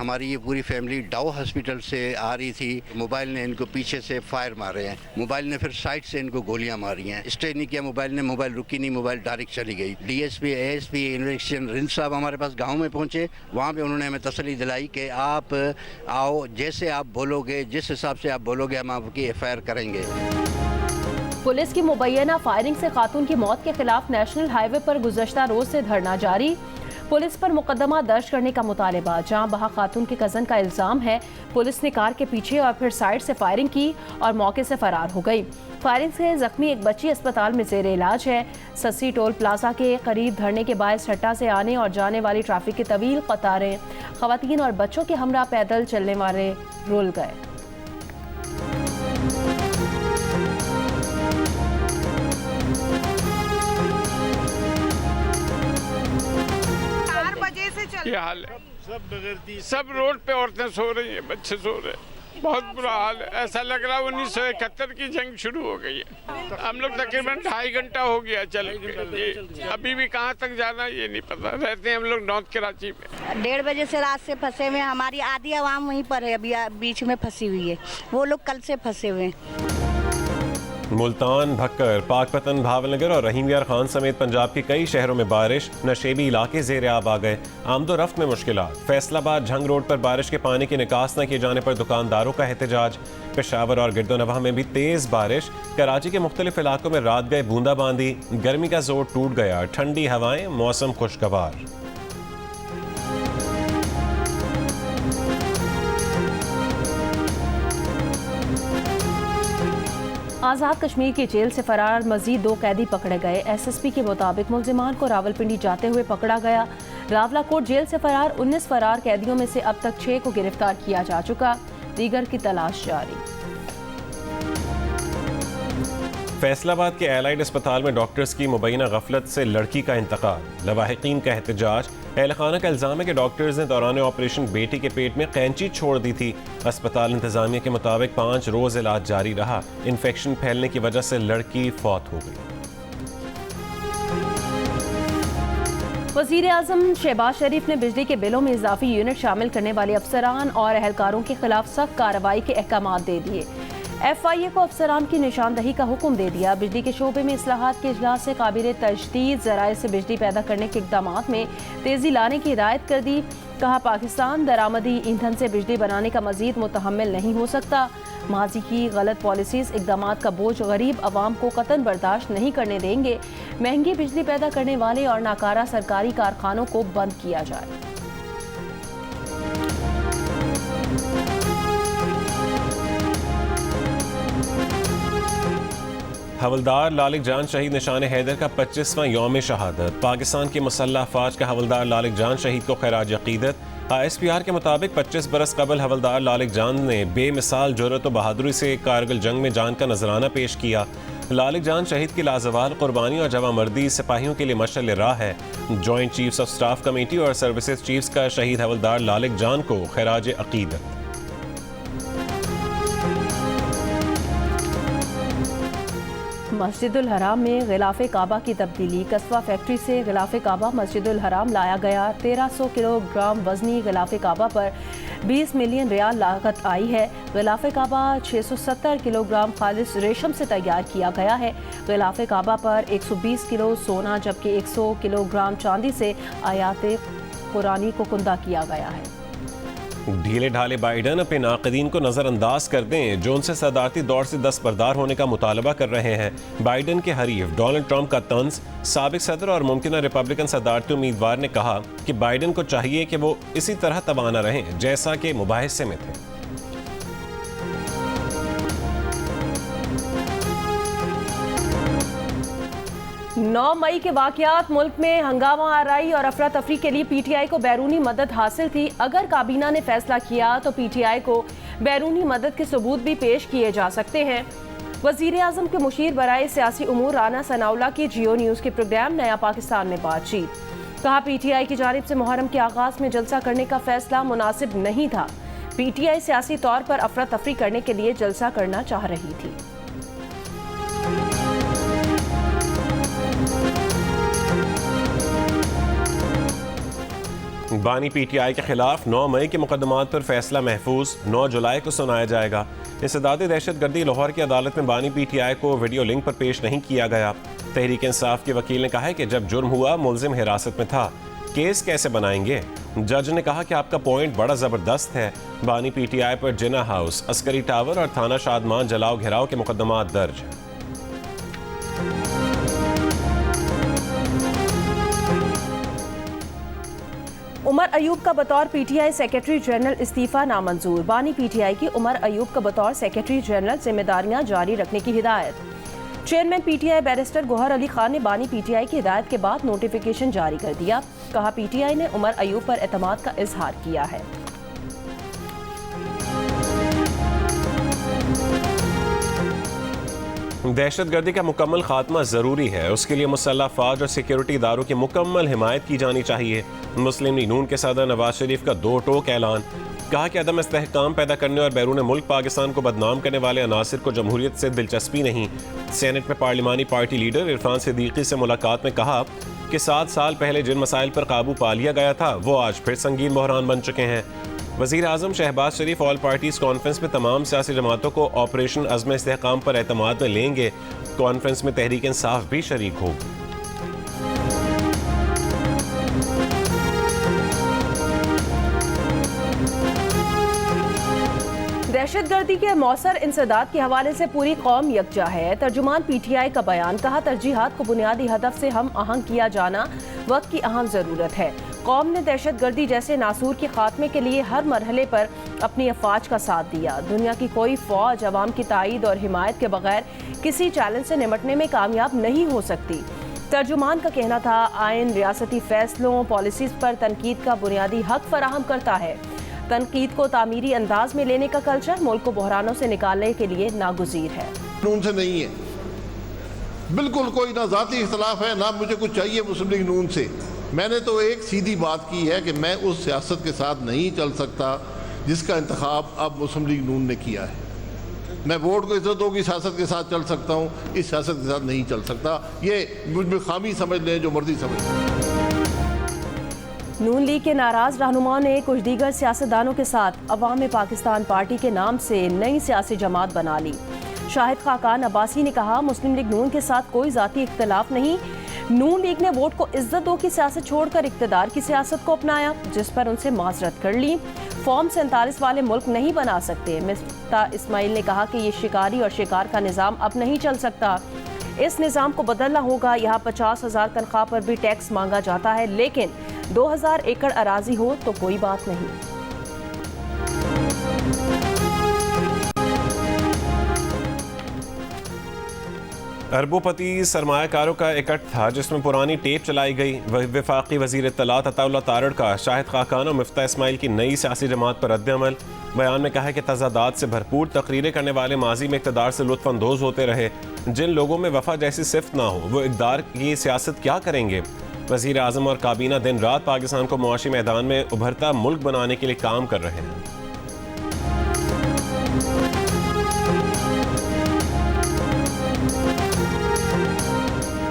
हमारी ये पूरी फैमिली डाउ हॉस्पिटल से आ रही थी। मोबाइल ने इनको पीछे से फायर मारे हैं, मोबाइल ने फिर साइड से इनको गोलियां मारी हैं। स्टे नहीं किया मोबाइल ने, मोबाइल रुकी नहीं, मोबाइल डायरेक्ट चली गई। डीएसपी एएसपी इन्वेस्टिगेशन रिंद साहब हमारे पास गाँव में पहुँचे, वहाँ पर उन्होंने हमें तसल्ली दिलाई कि आप आओ, जैसे आप बोलोगे, जिस हिसाब से आप बोलोगे हम आपकी FIR करेंगे। पुलिस की मुबैना फायरिंग से खातून की मौत के खिलाफ नेशनल हाईवे पर गुज़श्ता रोज से धरना जारी। पुलिस पर मुकदमा दर्ज करने का मुतालबा। जहां बहा खातून के कज़न का इल्ज़ाम है पुलिस ने कार के पीछे और फिर साइड से फायरिंग की और मौके से फरार हो गई। फायरिंग से जख्मी एक बच्ची अस्पताल में ज़ेर इलाज है। सस्सी टोल प्लाजा के करीब धरने के बायस सट्टा से आने और जाने वाली ट्रैफिक की तवील कतारें, खवातीन और बच्चों के हमरा पैदल चलने वाले रुल गए। ये हाल है, सब रोड पे औरतें सो रही हैं, बच्चे सो रहे हैं, बहुत बुरा हाल है। ऐसा लग रहा है 1971 की जंग शुरू हो गई है। हम लोग तकरीबन 2.5 घंटा हो गया चल के, अभी भी कहाँ तक जाना ये नहीं पता। रहते हैं हम लोग नॉर्थ कराची में। 1:30 बजे से रात से फंसे हुए, हमारी आधी आवाम वहीं पर है, अभी बीच में फंसी हुई है। वो लोग कल से फंसे हुए हैं। मुल्तान, भक्कर, पाकपतन, भावनगर और रहीम यार खान समेत पंजाब के कई शहरों में बारिश, नशेबी इलाके ज़ेर आब आ गए। आमदोरफ्त में मुश्किलात। फैसलाबाद झंग रोड पर बारिश के पानी की निकास न किए जाने पर दुकानदारों का एहतजाज। पेशावर और गिरदोनवाह में भी तेज़ बारिश। कराची के मुख्तलिफ इलाकों में रात गए बूंदाबांदी। गर्मी का जोर टूट गया, ठंडी हवाएं, मौसम खुशगवार। आज़ाद कश्मीर की जेल से फरार मजीद 2 कैदी पकड़े गए। SSP के मुताबिक मुल्जिमान को रावलपिंडी जाते हुए पकड़ा गया। रावलाकोट जेल से फरार 19 फरार कैदियों में से अब तक 6 को गिरफ्तार किया जा चुका, दीगर की तलाश जारी। फैसलाबाद के एलाइड अस्पताल में डॉक्टर्स की मुबैना गफलत से लड़की का इंतकाल। लवाहिकीन का एहतजाज। अहलखाना का इल्ज़ाम है कि डॉक्टर्स ने दौरान ऑपरेशन बेटी के पेट में कैंची छोड़ दी थी। अस्पताल इंतजामिया के मुताबिक 5 रोज़ इलाज जारी रहा। इन्फेक्शन फैलने की वजह से लड़की फौत हो गई। वज़ीर आज़म शहबाज शरीफ ने बिजली के बिलों में इजाफी यूनिट शामिल करने वाले अफसरान और एहलकारों के खिलाफ सख्त कार्रवाई के अहकाम दे दिए। FIA को अफसरान की निशानदही का हुक्म दे दिया। बिजली के शोबे में इस्लाहात के इजलास से काबिल तजदीद ज़राए से बिजली पैदा करने के इक़दाम में तेज़ी लाने की हिदायत कर दी। कहा, पाकिस्तान दरामदी ईंधन से बिजली बनाने का मजीद मुतहम्मिल नहीं हो सकता। माजी की गलत पॉलिसीज़ इक़दामात का बोझ गरीब आवाम को कतन बर्दाश्त नहीं करने देंगे। महंगी बिजली पैदा करने वाले और नाकारा सरकारी कारखानों को बंद किया जाए। हवलदार लालिक जान शहीद निशान हैदर का 25वां यौम शहादत। पाकिस्तान की मुसल्लह अफवाज का हवलदार लालिक जान शहीद को खैराज अकीदत। ISPR के मुताबिक 25 बरस कबल हवलदार लालिक जान ने बेमिसाल जुर्रत व बहादुरी से कारगिल जंग में जान का नजराना पेश किया। लालिक जान शहीद की लाजवाल कुर्बानी और जवामर्दी सिपाहियों के लिए मशअल राह है। Joint chiefs of staff committee और सर्विसेज चीफ्स का शहीद हवलदार लालिक जान को खैराज अकीदत। मस्जिदुल हराम में गिलाफ़े काबा की तब्दीली। कस्बा फैक्ट्री से गिलाफ़े काबा मस्जिदुल हराम लाया गया। 1300 किलोग्राम वजनी गिलाफ़े काबा पर 20 मिलियन रियाल लागत आई है। गिलाफ़े काबा 670 किलोग्राम खालिस रेशम से तैयार किया गया है। गिलाफ़े काबा पर 120 किलो सोना जबकि 100 किलोग्राम चांदी से आयात कुरानी को कुंदा किया गया है। ढीले ढाले बाइडन अपने नाक़दीन को नज़रअंदाज कर दें जो उनसे सदारती दौर से दस्तबरदार होने का मुतालबा कर रहे हैं। बाइडन के हरीफ डोनाल्ड ट्रंप का तंज। साबिक सदर और मुमकिन रिपब्लिकन सदारती उम्मीदवार ने कहा कि बाइडन को चाहिए कि वो इसी तरह तवाना रहें जैसा कि मुबाहिसे में थे। 9 मई के वाक़यात मुल्क में हंगामा आराई और अफरा तफरी के लिए PTI को बैरूनी मदद हासिल थी। अगर काबीना ने फैसला किया तो PTI को बैरूनी मदद के सबूत भी पेश किए जा सकते हैं। वज़ीर आज़म के मुशीर बराए सियासी उमूर राना सनाउल्लाह की जियो न्यूज़ के प्रोग्राम नया पाकिस्तान में बातचीत। कहा, PTI की जानिब से मुहर्रम के आगाज़ में जलसा करने का फैसला मुनासिब नहीं था। PTI सियासी तौर पर अफरा तफरी करने के लिए जलसा करना चाह रही थी। बानी PTI के खिलाफ 9 मई के मुकदमात पर फैसला महफूज, 9 जुलाई को सुनाया जाएगा। इंसदादी दहशतगर्दी लाहौर की अदालत में बानी PTI को वीडियो लिंक पर पेश नहीं किया गया। तहरीक इंसाफ के वकील ने कहा है कि जब जुर्म हुआ मुलजिम हिरासत में था, केस कैसे बनाएंगे। जज ने कहा कि आपका पॉइंट बड़ा ज़बरदस्त है। बानी PTI पर जिना हाउस, अस्करी टावर और थाना शादमान जलाओ घेराव के मुकदमात दर्ज हैं। उमर अयूब का बतौर PTI सेक्रेटरी जनरल इस्तीफा नामंजूर। बानी PTI की उमर अयूब का बतौर सेक्रेटरी जनरल जिम्मेदारियां जारी रखने की हिदायत। Chairman PTI barrister Gohar Ali Khan ने बानी PTI की हिदायत के बाद नोटिफिकेशन जारी कर दिया। कहा PTI ने उमर अयूब पर एतमाद का इजहार किया है। दहशतगर्दी का मुकम्मल खात्मा ज़रूरी है, उसके लिए मुसल्लह फ़ौज और सिक्योरिटी इदारों की मुकम्मल हिमायत की जानी चाहिए। मुस्लिम लीग नून के सदर नवाज शरीफ का 2 टोक ऐलान। कहा कि अदम इस्तेहकाम पैदा करने और बैरून मुल्क पाकिस्तान को बदनाम करने वाले अनासिर को जमहूरियत से दिलचस्पी नहीं। सेनेट में पार्लिमानी पार्टी लीडर इरफान सिद्दीकी से मुलाकात में कहा कि 7 साल पहले जिन मसाइल पर काबू पा लिया गया था वो आज फिर संगीन बहरान बन चुके हैं। वज़ीर आज़म शहबाज शरीफ ऑल पार्टीज़ कॉन्फ्रेंस में तमाम सियासी जमातों को ऑपरेशन अज़्म इस्तेहकाम पर एतमाद में लेंगे। कॉन्फ्रेंस में तहरीक इंसाफ भी शरीक होगी। दहशतगर्दी के मौसर इंसदाद के हवाले से पूरी कौम यकजा है। तर्जुमान PTI का बयान। कहा तरजीहात को बुनियादी हदफ से हम आहंग किया जाना वक्त की अहम ज़रूरत है। कौम ने दहशतगर्दी जैसे नासूर के खात्मे के लिए हर मरहले पर अपनी अफवाज का साथ दिया। दुनिया की कोई फौज अवाम की ताईद और हिमायत के बगैर किसी चैलेंज से निपटने में कामयाब नहीं हो सकती। तर्जुमान का कहना था आइन रियासती फैसलों पॉलिसीज पर तनकीद का बुनियादी हक फराहम करता है। तनकीद को तामीरी अंदाज में लेने का कल्चर मुल्क को बहरानों से निकालने के लिए नागुज़ीर है। नून से नहीं है, बिल्कुल कोई ना ज़ाती इख्तलाफ है ना मुझे कुछ चाहिए मुस्लिम लीग नून से। मैंने तो एक सीधी बात की है कि मैं उस सियासत के साथ नहीं चल सकता जिसका इंतखाब अब मुस्लिम लीग नून ने किया है। मैं वोट को इज्जतों की सियासत के साथ चल सकता हूँ, इस सियासत के साथ नहीं चल सकता। ये मुझ में खामी समझ लें, जो मर्जी समझ लें। नून लीग के नाराज रहनुमाओं ने कुछ दीगर सियासतदानों के साथ अवाम पाकिस्तान पार्टी के नाम से नई सियासी जमात बना ली। शाहिद खाकान अब्बासी ने कहा मुस्लिम लीग नून के साथ कोई जाती इख्तलाफ नहीं। नून लीग ने वोट को इज्जतों की सियासत छोड़कर इक़्तिदार की सियासत को अपनाया, जिस पर उनसे माजरत कर ली। फॉर्म 47 वाले मुल्क नहीं बना सकते। मिफ्ता इस्माइल ने कहा कि ये शिकारी और शिकार का निज़ाम अब नहीं चल सकता, इस निज़ाम को बदलना होगा। यहाँ 50,000 तनख्वाह पर भी टैक्स मांगा जाता है, लेकिन 2000 एकड़ अराजी हो तो कोई बात नहीं। अरबोपति सरमायाकारों का इकट्ठ था जिसमें पुरानी टेप चलाई गई। वफाकी वज़ीर इत्तलात अताउल्लाह तारड़ का शाहिद खाकान और मिफ्ता इस्माइल की नई सियासी जमात पर रद्द-ए-अमल। बयान में कहा है कि तज़ादात से भरपूर तकरीरें करने वाले माजी में इक़्तिदार से लुत्फ़अंदोज़ होते रहे। जिन लोगों में वफा जैसी सिफ्त ना हो वो इक़्तिदार की सियासत क्या करेंगे। वज़ीर आज़म और काबीना दिन रात पाकिस्तान को मुआशी मैदान में उभरता मुल्क बनाने के लिए काम कर रहे हैं।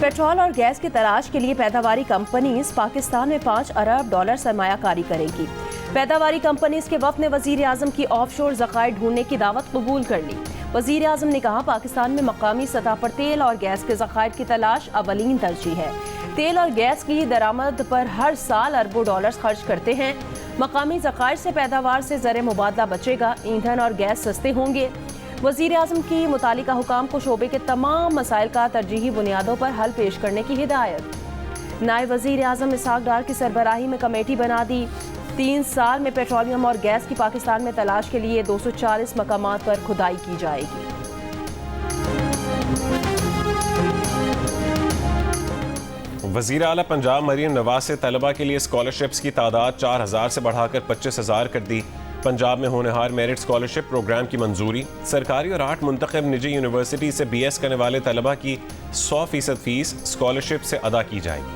पेट्रोल और गैस की तलाश के लिए पैदावारी कंपनीज पाकिस्तान में $5 अरब सरमायाकारी करेंगी। पैदावारी कंपनीज के वफ़द ने वज़ीर आज़म की ऑफशोर ज़खायर ढूंढने की दावत कबूल कर ली। वज़ीर आज़म ने कहा पाकिस्तान में मकामी सतह पर तेल और गैस के ज़खायर की तलाश अवलीन तरजीह है। तेल और गैस की दरामद पर हर साल अरबों डॉलर्स खर्च करते हैं। मकामी ज़खायर से पैदावार से ज़र मुबादला बचेगा, ईंधन और गैस सस्ते होंगे। वज़ीर आज़म की मुतालिका हुकाम को शोबे के तमाम मसाइल का तरजीही बुनियादों पर हल पेश करने की हिदायत। नायब वज़ीर आज़म इसहाक डार की सरबराही में कमेटी बना दी। 3 साल में पेट्रोलियम और गैस की पाकिस्तान में तलाश के लिए 240 मकामात पर खुदाई की जाएगी। वज़ीर आला पंजाब मरीम नवाज से तलबा के लिए स्कॉलरशिप्स की तादाद 4000 से बढ़ाकर 25,000 कर दी। पंजाब में होनहार मेरिट स्कॉलरशिप प्रोग्राम की मंजूरी। सरकारी और 8 मुंतखब निजी यूनिवर्सिटी से BS करने वाले तलबा की 100% फीस स्कॉलरशिप से अदा की जाएगी।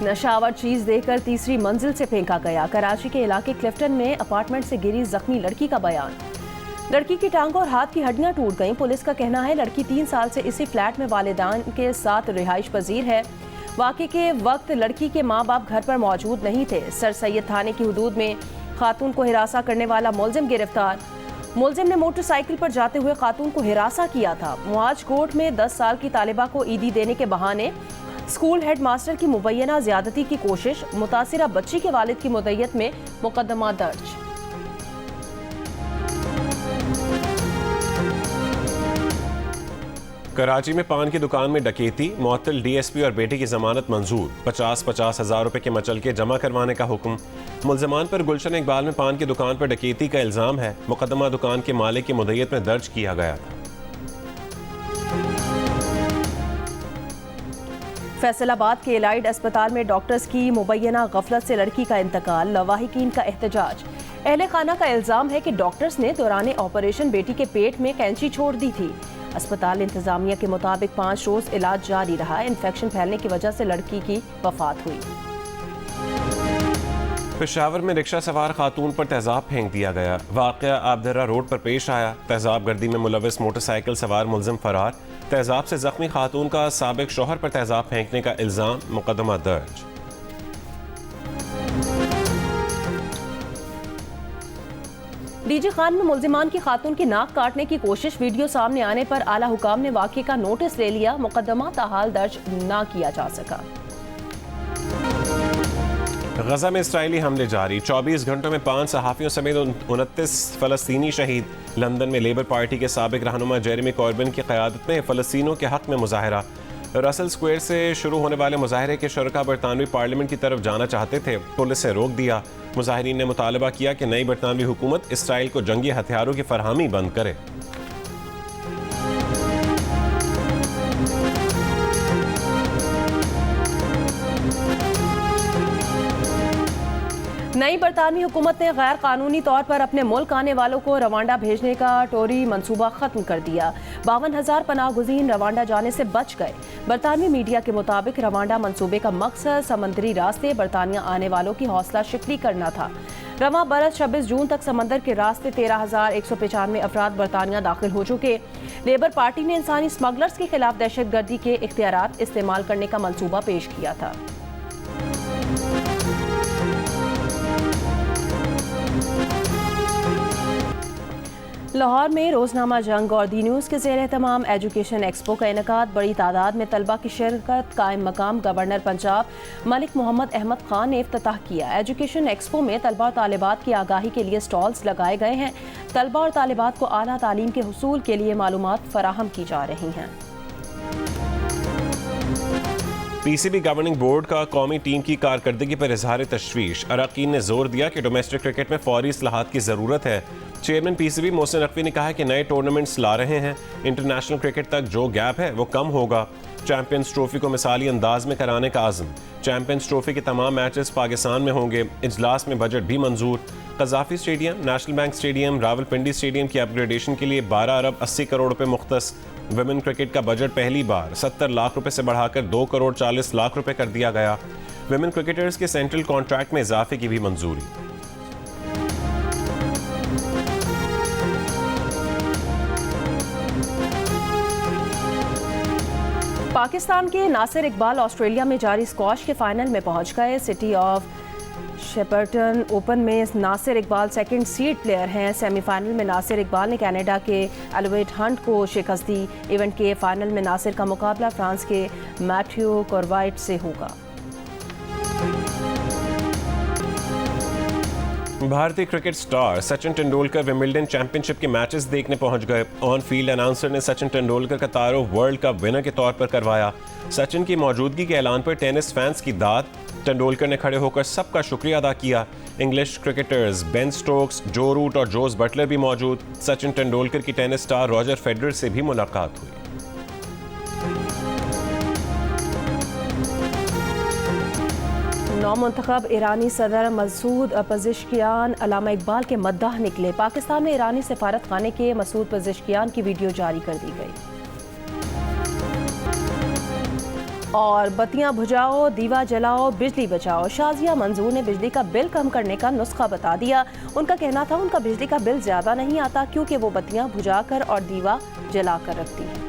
नशावर चीज देकर तीसरी मंजिल से फेंका गया। कराची के इलाके क्लिफ्टन में अपार्टमेंट से गिरी जख्मी लड़की का बयान। लड़की की टांगों और हाथ की हड्डियां टूट गईं। पुलिस का कहना है लड़की 3 साल से इसी फ्लैट में वालिदैन के साथ रिहाइश पजीर है। वाक़े के वक्त लड़की के माँ बाप घर पर मौजूद नहीं थे। सर सैयद थाने की हदूद में खातून को हिरासा करने वाला मुलजिम गिरफ्तार। मुलजिम ने मोटरसाइकिल पर जाते हुए खातून को हिरासा किया था। मुआज कोर्ट में 10 साल की तालिबा को ईदी देने के बहाने स्कूल हेड मास्टर की मुबैना ज्यादती की कोशिश, मुतासिरा बच्ची के वालिद की मुद्दत में मुकदमा दर्ज। कराची में पान की दुकान में डकैती, मुअत्तल डीएसपी और बेटे की जमानत मंजूर। 50-50 हज़ार रुपए के मचलके जमा करवाने का हुक्म। मुल्ज़मान पर गुलशन इकबाल में पान की दुकान पर डकैती का इल्जाम है। मुकदमा दुकान के मालिक की मुद्दत में दर्ज किया गया था। फैसलाबाद के एलाइड अस्पताल में डॉक्टर्स की मुबैना गफलत से लड़की का इंतकाल, लवाहिकीन का एहतजाज। अहले खाना का इल्जाम है कि डॉक्टर्स ने दौरान ऑपरेशन बेटी के पेट में कैंची छोड़ दी थी। अस्पताल इंतजामिया के मुताबिक 5 रोज इलाज जारी रहा। इन्फेक्शन फैलने की वजह से लड़की की वफात हुई। पेशावर में रिक्शा सवार खातून पर तेजाब फेंक दिया गया। वाक़या आबदर्रा रोड पर पेश आया। तेजाब गर्दी में मुलविस मोटरसाइकिल सवार मुलजिम फरार। तेजाब से जख्मी खातून का साबिक शौहर पर तेजाब फेंकने का इल्जाम, मुकदमा दर्ज। डीजी खान में मुल्जिमान की खातून की नाक काटने की कोशिश, वीडियो सामने आने पर आला हुकाम ने वाक़े का नोटिस ले लिया। मुकदमा ताहाल दर्ज न किया जा सका। गजा में इस्राइली हमले जारी। 24 घंटों में 5 सहाफ़ियों समेत 29 फ़लस्तीनी शहीद। लंदन में लेबर पार्टी के साबिक रहनुमा जेरेमी कॉर्बिन की क़यादत में फ़लस्तीनों के हक़ में मुजाहरा। रसल स्क्वायर से शुरू होने वाले मुजाहरे के शुरका बरतानवी पार्लियामेंट की तरफ जाना चाहते थे, पुलिस से रोक दिया। मुजाहिरीन ने मुतालबा किया कि नई बरतानवी हुकूमत इसराइल को जंगी हथियारों की फरहमी बंद करे। नई बरतानवी हुकूमत ने गैर कानूनी तौर पर अपने मुल्क आने वालों को रवांडा भेजने का टोरी मंसूबा खत्म कर दिया। 52,000 पनाह गुज़ीन रवांडा जाने से बच गए। बरतानवी मीडिया के मुताबिक रवांडा मंसूबे का मकसद समंदरी रास्ते बरतानिया आने वालों की हौसला शिकनी करना था। रवा बरस 26 जून तक समंदर के रास्ते 13,195 अफराद बरतानिया दाखिल हो चुके। लेबर पार्टी ने इंसानी स्मगलर्स के खिलाफ दहशतगर्दी के इख्तियारात इस्तेमाल करने का मंसूबा पेश किया था। लाहौर में रोजनामा जंग और दी न्यूज़ के ज़ेर एहतमाम एजुकेशन एक्सपो का इनेकाद। बड़ी तादाद में तलबा की शिरकत। कायम मकाम गवर्नर पंजाब मलिक मोहम्मद अहमद खान ने इफ्तिताह किया। एजुकेशन एक्सपो में तलबा और तालिबात की आगाही के लिए स्टॉल्स लगाए गए हैं। तलबा और तालिबात को आला तालीम के हुसूल के लिए मालूमात फराहम की जा रही हैं। पीसीबी गवर्निंग बोर्ड का कौमी टीम की कारकर्दगी पर इजहार तशवीश। अरकान ने जोर दिया कि डोमेस्टिक क्रिकेट में फौरी इस्लाहात की ज़रूरत है। चेयरमैन पीसीबी मोहसिन नकवी ने कहा कि नए टूर्नामेंट्स ला रहे हैं। इंटरनेशनल क्रिकेट तक जो गैप है वो कम होगा। चैंपियंस ट्रॉफी को मिसाली अंदाज में कराने का आज़म। चैंपियंस ट्रॉफी के तमाम मैचेस पाकिस्तान में होंगे। इजलास में बजट भी मंजूर। Gaddafi stadium, national bank stadium, Rawalpindi stadium की अपग्रेडेशन के लिए 12 अरब 80 करोड़ रुपए मुख्तस। विमेन क्रिकेट का बजट पहली बार 70 लाख रुपए से बढ़ाकर 2 करोड़ 40 लाख रुपए कर दिया गया। विमेन क्रिकेटर्स के सेंट्रल कॉन्ट्रैक्ट में इजाफे की भी मंजूरी। पाकिस्तान के नासिर इकबाल ऑस्ट्रेलिया में जारी स्क्वॉश के फाइनल में पहुंच गए। सिटी ऑफ शेपर्टन ओपन में Nasir Iqbal second seed player हैं। सेमीफाइनल में नासिर इकबाल ने कनाडा के एलोवेट हंट को शिकस्त दी। इवेंट के फाइनल में नासिर का मुकाबला फ्रांस के मैथ्यू कॉर्वाइट से होगा। भारतीय cricket star Sachin Tendulkar Wimbledon championship के मैचेस देखने पहुंच गए। ऑन फील्ड अनाउंसर ने सचिन तेंदुलकर का तारुफ वर्ल्ड कप विनर के तौर पर करवाया। सचिन की मौजूदगी के ऐलान पर टेनिस फैंस की दाद। तेंदुलकर ने खड़े होकर सबका शुक्रिया अदा किया। इंग्लिश क्रिकेटर्स बेन स्टोक्स, जो रूट और जोस बटलर भी मौजूद। सचिन तेंदुलकर की टेनिस स्टार रॉजर फेडरर से भी मुलाकात हुई। नौमुंतखब ईरानी सदर मसूद पज़ेश्कियान अल्लामा इकबाल के मद्दाह निकले। पाकिस्तान में ईरानी सफारत खाने के मसूद पज़ेश्कियान की वीडियो जारी कर दी गई। और बत्तियां बुझाओ, दीवा जलाओ, बिजली बचाओ। शाजिया मंजूर ने बिजली का बिल कम करने का नुस्खा बता दिया। उनका कहना था उनका बिजली का बिल ज़्यादा नहीं आता क्योंकि वो बत्तियां बुझाकर और दीवा जलाकर रखती है।